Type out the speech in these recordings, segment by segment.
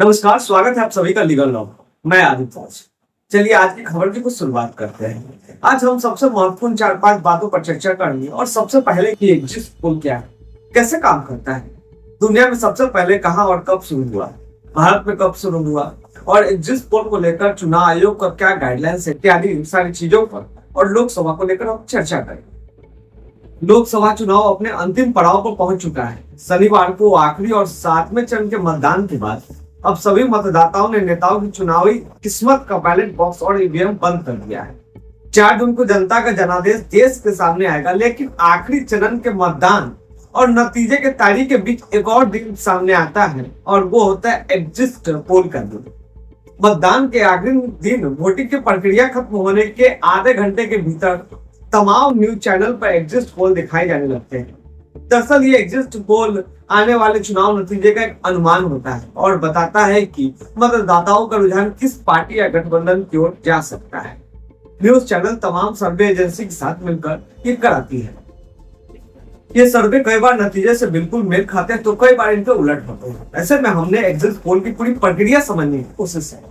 नमस्कार, स्वागत है आप सभी का लीगल लॉ। मैं आदित्य। चलिए आज की खबर की कुछ शुरुआत करते हैं। आज हम सबसे महत्वपूर्ण 4-5 बातों पर चर्चा करेंगे और सबसे पहले कि एग्जिट पोल क्या है, कैसे काम करता है, दुनिया में सबसे पहले कहां और कब शुरू हुआ, भारत में कब शुरू हुआ और एग्जिट पोल को लेकर चुनाव आयोग का क्या गाइडलाइंस है, इत्यादि सारी चीजों पर और लोकसभा को लेकर हम चर्चा करेंगे। लोकसभा चुनाव अपने अंतिम पड़ाव पर पहुंच चुका है। शनिवार को आखिरी और 7वें चरण के मतदान के बाद अब सभी मतदाताओं ने नेताओं की चुनावी किस्मत का बैलेट बॉक्स और ईवीएम बंद कर दिया है। 4 जून को जनता का जनादेश देश के सामने आएगा, लेकिन आखिरी चरण के मतदान और नतीजे के तारीख के बीच एक और दिन सामने आता है और वो होता है एग्जिट पोल का दिन। मतदान के आखिरी दिन वोटिंग की प्रक्रिया खत्म होने के आधे घंटे के भीतर तमाम न्यूज चैनल पर एग्जिट पोल दिखाए जाने लगते हैं। दरअसल ये एग्जिट पोल आने वाले चुनाव नतीजे का एक अनुमान होता है और बताता है कि मतदाताओं का रुझान किस पार्टी या गठबंधन की ओर जा सकता है। न्यूज चैनल तमाम सर्वे एजेंसी के साथ मिलकर ये कराती है। ये सर्वे कई बार नतीजे से बिल्कुल मेल खाते हैं तो कई बार इनके उलट होते हैं। ऐसे में हमने एग्जिट पोल की पूरी प्रक्रिया समझने की कोशिश है।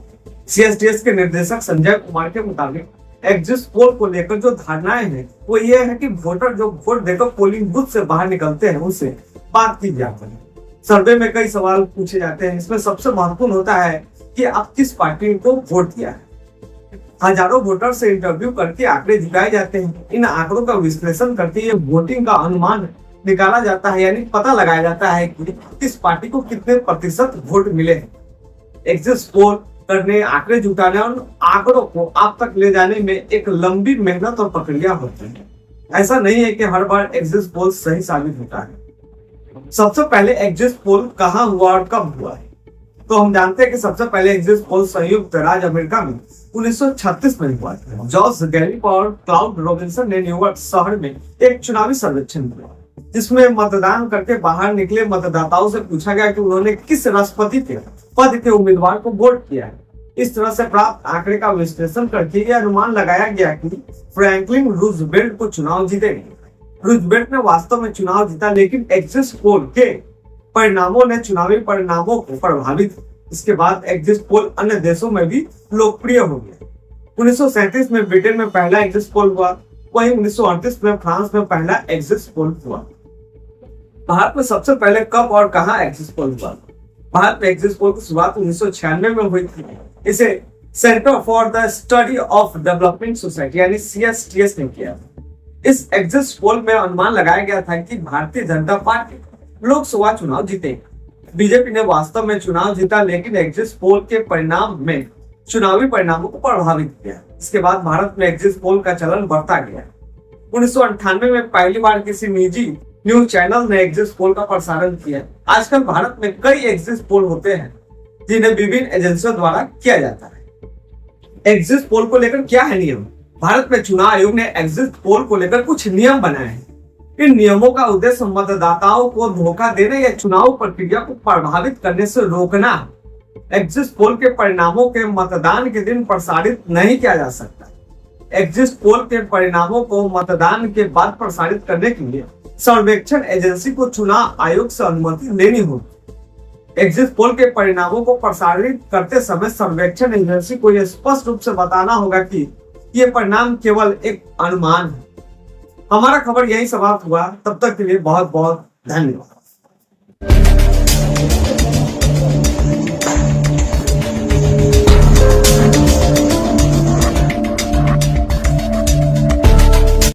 सीएसडीएस के निर्देशक संजय कुमार के मुताबिक एग्जिट पोल को लेकर जो धारणाएं हैं वो ये है कि वोटर जो वोट देकर पोलिंग बूथ से बाहर निकलते हैं उनसे बात की जाती है। सर्वे में कई सवाल पूछे जाते हैं। इसमें सबसे महत्वपूर्ण होता है कि आप किस पार्टी को वोट दिया है। हजारों वोटर से इंटरव्यू करके आंकड़े जुटाए जाते हैं। इन आंकड़ों का विश्लेषण करके ये वोटिंग का अनुमान निकाला जाता है, यानी पता लगाया जाता है कि किस पार्टी को कितने प्रतिशत वोट मिले हैं। एग्जिट पोल करने, आंकड़े जुटाने और आंकड़ों को आप तक ले जाने में एक लंबी मेहनत और प्रक्रिया होती है। ऐसा नहीं है कि हर बार एग्जिट पोल सही साबित होता है। सबसे पहले एग्जिट पोल कहां हुआ और कब हुआ है, तो हम जानते हैं कि सबसे पहले एग्जिट पोल संयुक्त राज्य अमेरिका में 1936 में हुआ था। जॉर्ज गैलिप और क्लाउड रॉबिन्सन ने न्यूयॉर्क शहर में एक चुनावी सर्वेक्षण किया, जिसमें मतदान करके बाहर निकले मतदाताओं से पूछा गया कि उन्होंने किस राष्ट्रपति के पद के उम्मीदवार को वोट किया है। इस तरह से प्राप्त आंकड़े का विश्लेषण करके यह अनुमान लगाया गया कि फ्रैंकलिन रूजवेल्ट को चुनाव जीतेंगे। रूजवेल्ट ने वास्तव में चुनाव जीता, लेकिन एग्जिट पोल के परिणामों ने चुनावी परिणामों को प्रभावित। इसके बाद एग्जिट पोल अन्य देशों में भी लोकप्रिय हो गया। 1937 में ब्रिटेन में पहला एग्जिट पोल हुआ, वहीं 1938 में फ्रांस में पहला एग्जिट पोल हुआ। भारत में सबसे पहले कब और कहां एग्जिट पोल हुआ? भारत में एग्जिट पोल की शुरुआत 1996 में हुई थी। इसे centre for the study of development society यानी सीएसटीएस ने किया। इस एग्जिट पोल में अनुमान लगाया गया था कि भारतीय जनता पार्टी लोकसभा चुनाव जीतेगी। बीजेपी ने वास्तव में चुनाव जीता, लेकिन एग्जिट पोल के परिणाम में चुनावी परिणामों को प्रभावित किया। इसके बाद भारत में एग्जिट पोल का चलन बढ़ता गया। 1998 में पहली बार किसी निजी न्यूज चैनल ने एग्जिट पोल का प्रसारण किया। आजकल भारत में कई एग्जिट पोल होते हैं जिन्हें विभिन्न एजेंसियों द्वारा किया जाता है। एग्जिट पोल को लेकर क्या है नियम? भारत में चुनाव आयोग ने एग्जिट पोल को लेकर कुछ नियम बनाए हैं। इन नियमों का उद्देश्य मतदाताओं को धोखा देने या चुनाव प्रक्रिया को प्रभावित करने से रोकना। एग्जिट पोल के परिणामों के मतदान के दिन प्रसारित नहीं किया जा सकता। एग्जिट पोल के परिणामों को मतदान के बाद प्रसारित करने के लिए सर्वेक्षण एजेंसी को चुनाव आयोग से अनुमति लेनी होगी। एग्जिट पोल के परिणामों को प्रसारित करते समय सर्वेक्षण एजेंसी को यह स्पष्ट रूप से बताना होगा कि ये परिणाम केवल एक अनुमान है। हमारा खबर यही समाप्त हुआ। तब तक के लिए बहुत बहुत धन्यवाद।